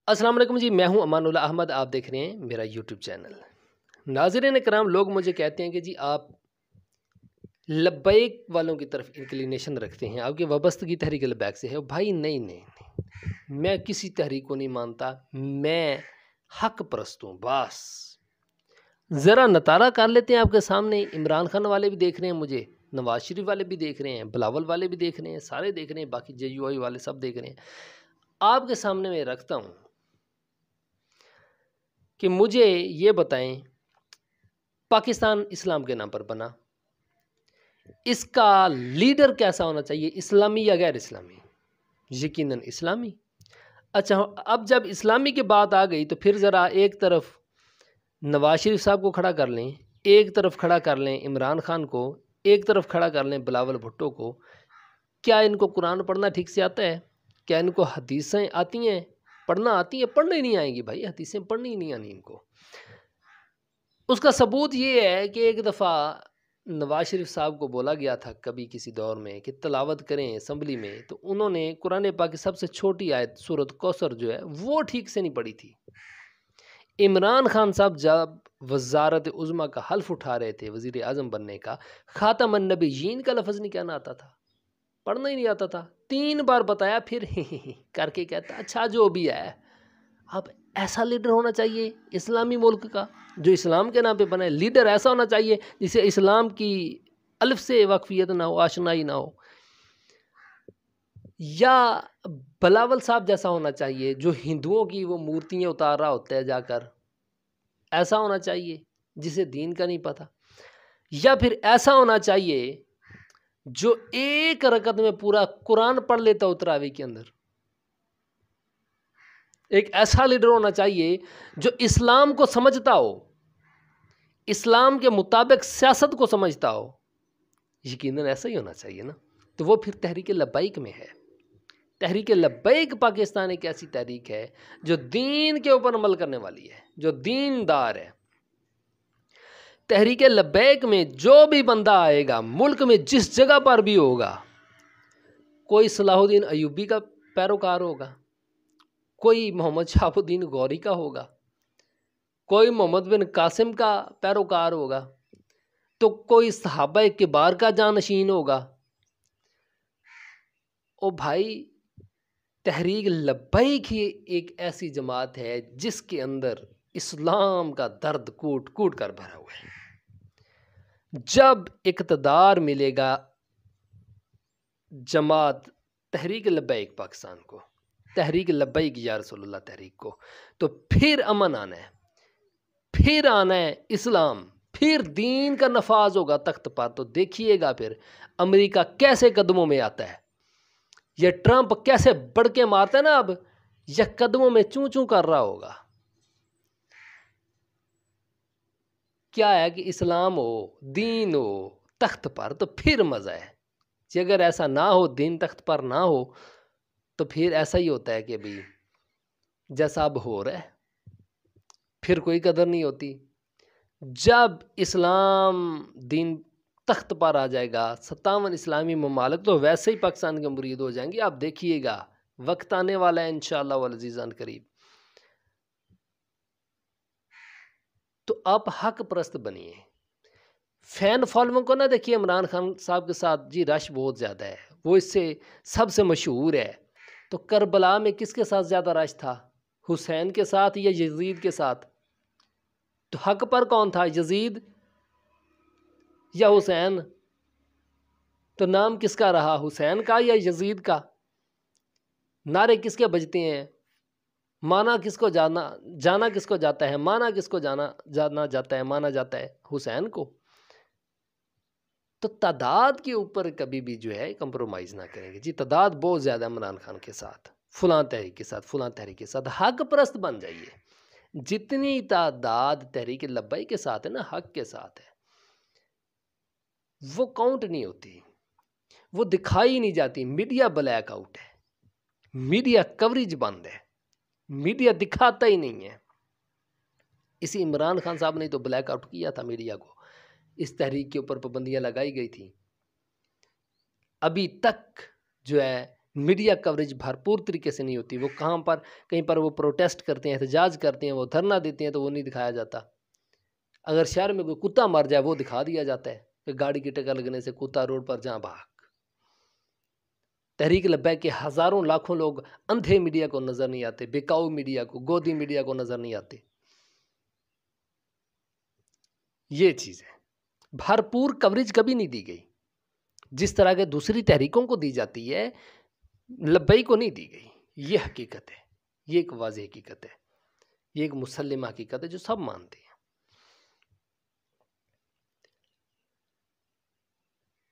السلام علیکم جی، میں ہوں امان اللہ احمد، آپ دیکھ رہے ہیں میرا یوٹیوب چینل۔ ناظرین کرام، لوگ مجھے کہتے ہیں کہ جی آپ لبیک والوں کی طرف انکلینیشن رکھتے ہیں، آپ کی وابستگی تحریک لبیک سے ہے۔ بھائی نہیں، میں کسی تحریک کو نہیں مانتا، میں حق پرست ہوں بس۔ ذرا نطارہ کر لیتے ہیں آپ کے سامنے، عمران خان والے بھی دیکھ رہے ہیں مجھے، نواز شریف والے بھی دیکھ رہے ہیں، بلاول والے بھی دیکھ رہے ہیں، سارے دیکھ رہے ہیں، باقی JUI والے سب دیکھ رہے ہیں۔ آپ کے سامنے میں رکھتا ہوں کہ مجھے یہ بتائیں، پاکستان اسلام کے نام پر بنا، اس کا لیڈر کیسا ہونا چاہیے، اسلامی یا غیر اسلامی؟ یقیناً اسلامی۔ اچھا، اب جب اسلامی کی بات آ گئی تو پھر ذرا ایک طرف نواز شریف صاحب کو کھڑا کر لیں، ایک طرف کھڑا کر لیں عمران خان کو، ایک طرف کھڑا کر لیں بلاول بھٹو کو۔ کیا ان کو قرآن پڑھنا ٹھیک سے آتا ہے؟ کیا ان کو حدیثیں آتی ہیں، پڑھنا آتی ہیں؟ پڑھنے ہی نہیں آئیں گی بھائی، حدیثیں پڑھنی ہی نہیں آنی ان کو۔ اس کا ثبوت یہ ہے کہ ایک دفعہ نواز شریف صاحب کو بولا گیا تھا کبھی کسی دور میں کہ تلاوت کریں اسمبلی میں، تو انہوں نے قرآن پاک کی سب سے چھوٹی آیت سورۃ کوثر جو ہے وہ ٹھیک سے نہیں پڑھی تھی۔ عمران خان صاحب جب وزارت عظمیٰ کا حلف اٹھا رہے تھے وزیر اعظم بننے کا، خاتم النبیین کا لفظ نہیں کہنا آتا تھا، پڑھنا ہی نہیں آتا تھا۔ 3 بار بتایا، پھر کر کے کہتا اچھا جو بھی ہے۔ اب ایسا لیڈر ہونا چاہیے اسلامی ملک کا جو اسلام کے نام پہ بنے۔ لیڈر ایسا ہونا چاہیے جسے اسلام کی الف سے واقفیت نہ ہو، آشنائی نہ ہو، یا بلاول صاحب جیسا ہونا چاہیے جو ہندوؤں کی وہ مورتیاں اتار رہا ہوتا ہے جا کر، ایسا ہونا چاہیے جسے دین کا نہیں پتہ، یا پھر ایسا ہونا چاہیے جو ایک رکعت میں پورا قرآن پڑھ لیتا ہو تراویح کے اندر۔ ایک ایسا لیڈر ہونا چاہیے جو اسلام کو سمجھتا ہو، اسلام کے مطابق سیاست کو سمجھتا ہو۔ یقیناً ایسا ہی ہونا چاہیے نا، تو وہ پھر تحریک لبیک میں ہے۔ تحریک لبیک پاکستان ایک ایسی تحریک ہے جو دین کے اوپر عمل کرنے والی ہے، جو دیندار ہے۔ تحریک لبیک میں جو بھی بندہ آئے گا، ملک میں جس جگہ پر بھی ہوگا، کوئی صلاح الدین ایوبی کا پیروکار ہوگا، کوئی محمد شہاب الدین غوری کا ہوگا، کوئی محمد بن قاسم کا پیروکار ہوگا، تو کوئی صحابہ کبار کا جانشین ہوگا۔ او بھائی، تحریک لبیک ہی ایک ایسی جماعت ہے جس کے اندر اسلام کا درد کوٹ کوٹ کر بھرا ہوا ہے۔ جب اقتدار ملے گا جماعت تحریک لبیک پاکستان کو، تحریک لبیک یا رسول اللہ تحریک کو، تو پھر امن آنا ہے، پھر آنا ہے اسلام، پھر دین کا نفاذ ہوگا تخت پر۔ تو دیکھیے گا پھر امریکہ کیسے قدموں میں آتا ہے، یہ ٹرمپ کیسے بڑھ کے مارتا ہے نا، اب یہ قدموں میں چوں چوں کر رہا ہوگا۔ کیا ہے کہ اسلام ہو، دین ہو تخت پر، تو پھر مزہ ہے۔ کہ اگر ایسا نہ ہو، دین تخت پر نہ ہو، تو پھر ایسا ہی ہوتا ہے کہ بھی جیسا اب ہو رہا ہے، پھر کوئی قدر نہیں ہوتی۔ جب اسلام دین تخت پر آ جائے گا، 57 اسلامی ممالک تو ویسے ہی پاکستان کے مرید ہو جائیں گے، آپ دیکھیے گا، وقت آنے والا ہے انشاءاللہ والعزیز عن قریب۔ تو آپ حق پرست بنیے، فین فالوئنگ کو نہ دیکھیے۔ عمران خان صاحب کے ساتھ جی رش بہت زیادہ ہے، وہ اس سے سب سے مشہور ہے، تو کربلا میں کس کے ساتھ زیادہ رش تھا، حسین کے ساتھ یا یزید کے ساتھ؟ تو حق پر کون تھا، یزید یا حسین؟ تو نام کس کا رہا، حسین کا یا یزید کا؟ نعرے کس کے بجتے ہیں، مانا کس کو جانا کس کو جاتا ہے، مانا کس کو جانا جاتا ہے، مانا جاتا ہے حسین کو۔ تو تعداد کے اوپر کبھی بھی جو ہے کمپرومائز نہ کریں گے۔ جی تعداد بہت زیادہ عمران خان کے ساتھ، فلاں تحریک کے ساتھ، فلاں تحریک کے ساتھ، حق پرست بن جائیے۔ جتنی تعداد تحریک لبیک کے ساتھ ہے نا، حق کے ساتھ ہے، وہ کاؤنٹ نہیں ہوتی، وہ دکھائی نہیں جاتی۔ میڈیا بلیک آؤٹ ہے، میڈیا کوریج بند ہے، میڈیا دکھاتا ہی نہیں ہے۔ اسی عمران خان صاحب نے تو بلیک آؤٹ کیا تھا میڈیا کو، اس تحریک کے اوپر پابندیاں لگائی گئی تھی۔ ابھی تک جو ہے میڈیا کوریج بھرپور طریقے سے نہیں ہوتی. وہ کہیں پر وہ پروٹیسٹ کرتے ہیں، احتجاج کرتے ہیں، وہ دھرنا دیتے ہیں تو وہ نہیں دکھایا جاتا. اگر شہر میں کوئی کتا مر جائے وہ دکھا دیا جاتا ہے کہ گاڑی کی ٹکر لگنے سے کتا روڈ پر جہاں بھاگ. تحریک لبیک کے ہزاروں لاکھوں لوگ اندھے میڈیا کو نظر نہیں آتے، بکاؤ میڈیا کو، گودی میڈیا کو نظر نہیں آتے. یہ چیز ہے. بھرپور کوریج کبھی نہیں دی گئی جس طرح کے دوسری تحریکوں کو دی جاتی ہے، لبیک کو نہیں دی گئی. یہ حقیقت ہے، یہ ایک واضح حقیقت ہے، یہ ایک مسلمہ حقیقت ہے جو سب مانتے ہیں.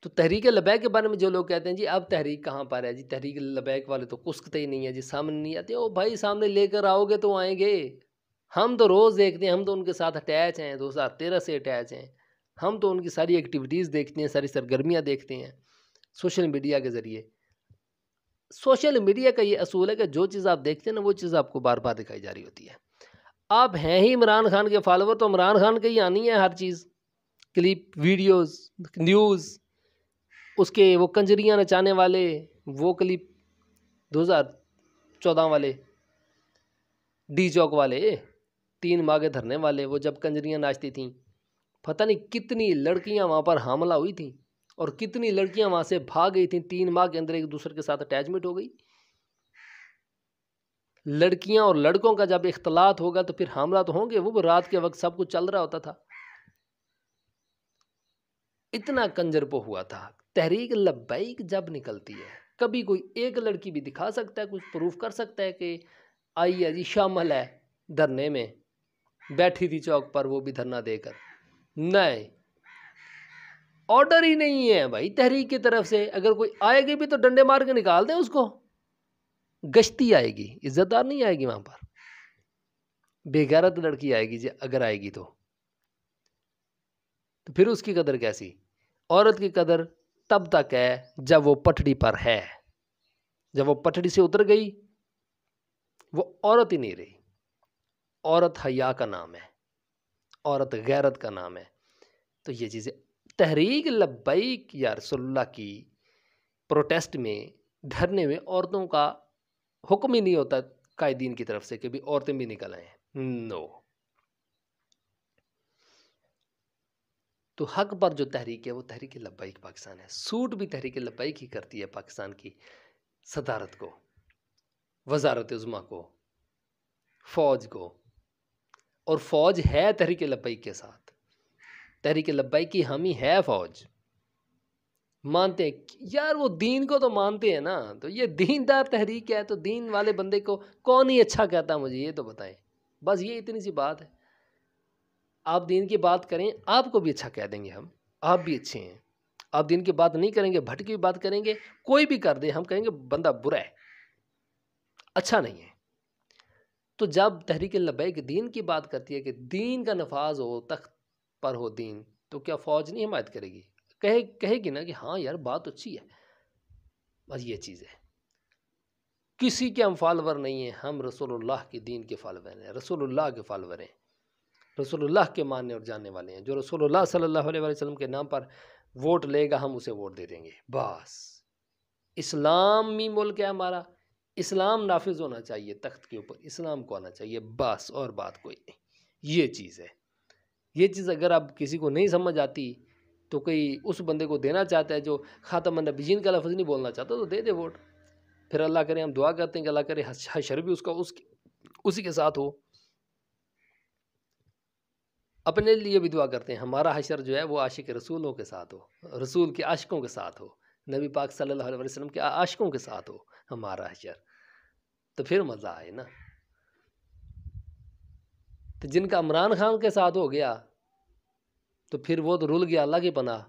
تو تحریک لبیک کے بارے میں جو لوگ کہتے ہیں جی اب تحریک کہاں پر ہے جی، تحریک لبیک والے تو کسکتے ہی نہیں ہیں جی، سامنے نہیں آتے. او بھائی سامنے لے کر آؤ گے تو آئیں گے. ہم تو روز دیکھتے ہیں، ہم تو ان کے ساتھ اٹیچ ہیں، 2013 سے اٹیچ ہیں. ہم تو ان کی ساری ایکٹیویٹیز دیکھتے ہیں، ساری سرگرمیاں دیکھتے ہیں سوشل میڈیا کے ذریعے. سوشل میڈیا کا یہ اصول ہے کہ جو چیز آپ دیکھتے ہیں نا وہ چیز آپ کو بار بار دکھائی جا رہی ہوتی ہے. آپ ہیں ہی عمران خان کے فالوور تو عمران خان کی ہی آنی ہے ہر چیز، کلپ، ویڈیوز، نیوز. اس کے وہ کنجریاں نچانے والے وہ کلپ 2014 والے، ڈی چوک والے 3 ماہ کے دھرنے والے، وہ جب کنجریاں ناچتی تھیں پتہ نہیں کتنی لڑکیاں وہاں پر حاملہ ہوئی تھیں اور کتنی لڑکیاں وہاں سے بھاگ گئی تھیں. 3 ماہ کے اندر ایک دوسرے کے ساتھ اٹیچمنٹ ہو گئی. لڑکیاں اور لڑکوں کا جب اختلاط ہوگا تو پھر حاملہ تو ہوں گے. وہ رات کے وقت سب کچھ چل رہا ہوتا تھا. اتنا کنجرپو ہوا تھا. تحریک لبیک جب نکلتی ہے کبھی کوئی ایک لڑکی بھی دکھا سکتا ہے، کچھ پروف کر سکتا ہے کہ آئی ہے جی شامل ہے دھرنے میں، بیٹھی تھی چوک پر وہ بھی دھرنا دے کر. نہیں، آرڈر ہی نہیں ہے بھائی تحریک کی طرف سے. اگر کوئی آئے گی بھی تو ڈنڈے مار کے نکال دیں اس کو. گشتی آئے گی، عزت دار نہیں آئے گی وہاں پر. بے غیرت لڑکی آئے گی جی اگر آئے گی تو پھر اس کی قدر کیسی؟ عورت کی قدر تب تک ہے جب وہ پٹڑی پر ہے. جب وہ پٹڑی سے اتر گئی وہ عورت ہی نہیں رہی. عورت حیا کا نام ہے، عورت غیرت کا نام ہے. تو یہ چیزیں تحریک لبیک یا رسول اللہ کی پروٹیسٹ میں، دھرنے میں عورتوں کا حکم ہی نہیں ہوتا قائدین کی طرف سے کہ بھی عورتیں بھی نکل آئیں. نو. تو حق پر جو تحریک ہے وہ تحریک لبیک پاکستان ہے. سوٹ بھی تحریک لبیک ہی کرتی ہے پاکستان کی صدارت کو، وزارت عظمیٰ کو، فوج کو. اور فوج ہے تحریک لبیک کے ساتھ. تحریک لبیک کی حامی ہے فوج. مانتے ہیں یار، وہ دین کو تو مانتے ہیں نا. تو یہ دیندار تحریک ہے تو دین والے بندے کو کون ہی اچھا کہتا مجھے یہ تو بتائیں. بس یہ اتنی سی بات ہے. آپ دین کی بات کریں آپ کو بھی اچھا کہہ دیں گے ہم، آپ بھی اچھے ہیں. آپ دین کی بات نہیں کریں گے، بھٹکی بات کریں گے، کوئی بھی کر دے ہم کہیں گے بندہ برا ہے، اچھا نہیں ہے. تو جب تحریک لبیک دین کی بات کرتی ہے کہ دین کا نفاذ ہو، تخت پر ہو دین، تو کیا فوج نہیں حمایت کرے گی؟ کہے گی نا کہ ہاں یار بات اچھی ہے. بس یہ چیز ہے. کسی کے ہم فالوور نہیں ہیں، ہم رسول اللہ کے دین کے فالوور ہیں، رسول اللہ کے فالوور ہیں، رسول اللہ کے ماننے اور جاننے والے ہیں. جو رسول اللہ صلی اللہ علیہ وسلم کے نام پر ووٹ لے گا ہم اسے ووٹ دے دیں گے. بس اسلامی ملک ہے ہمارا، اسلام نافذ ہونا چاہیے تخت کے اوپر، اسلام کو آنا چاہیے بس، اور بات کوئی نہیں. یہ چیز ہے. یہ چیز اگر اب کسی کو نہیں سمجھ آتی تو کوئی اس بندے کو دینا چاہتا ہے جو خاتم النبیین کا لفظ نہیں بولنا چاہتا تو دے دے ووٹ. پھر اللہ کرے، ہم دعا کرتے ہیں کہ اللہ کرے حشر بھی اسی کے ساتھ ہو. اپنے لیے بھی دعا کرتے ہیں ہمارا حشر جو ہے وہ عاشق رسولوں کے ساتھ ہو، رسول کے عاشقوں کے ساتھ ہو، نبی پاک صلی اللہ علیہ وسلم کے عاشقوں کے ساتھ ہو ہمارا حشر. تو پھر مزہ آئے نا. تو جن کا عمران خان کے ساتھ ہو گیا تو پھر وہ تو رول گیا اللہ کی پناہ.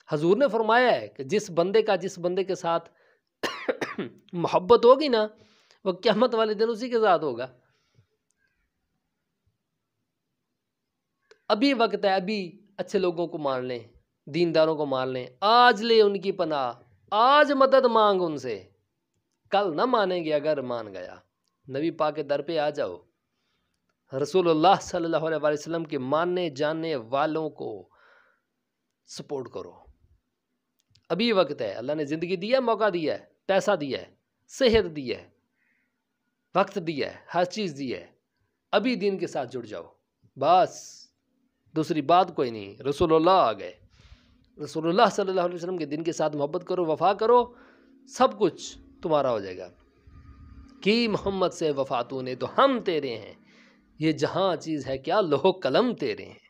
حضور نے فرمایا ہے کہ جس بندے کے ساتھ محبت ہوگی نا وہ قیامت والے دن اسی کے ساتھ ہوگا. ابھی وقت ہے، ابھی اچھے لوگوں کو مان لیں، دینداروں کو مان لیں. آج لے ان کی پناہ، آج مدد مانگ ان سے. کل نہ مانیں گے اگر مان گیا. نبی پاک کے در پہ آ جاؤ، رسول اللہ صلی اللہ علیہ وسلم کے ماننے جاننے والوں کو سپورٹ کرو. ابھی وقت ہے، اللہ نے زندگی دیا ہے، موقع دیا ہے، پیسہ دیا ہے، صحت دی ہے، وقت دیا ہے، ہر چیز دی ہے، ابھی دین کے ساتھ جڑ جاؤ، بس دوسری بات کوئی نہیں۔ رسول اللہ آ گئے، رسول اللہ صلی اللہ علیہ وسلم کے دین کے ساتھ محبت کرو، وفا کرو، سب کچھ تمہارا ہو جائے گا۔ کی محمد سے وفا تو نے تو ہم تیرے ہیں، یہ جہاں چیز ہے کیا لوح قلم تیرے ہیں۔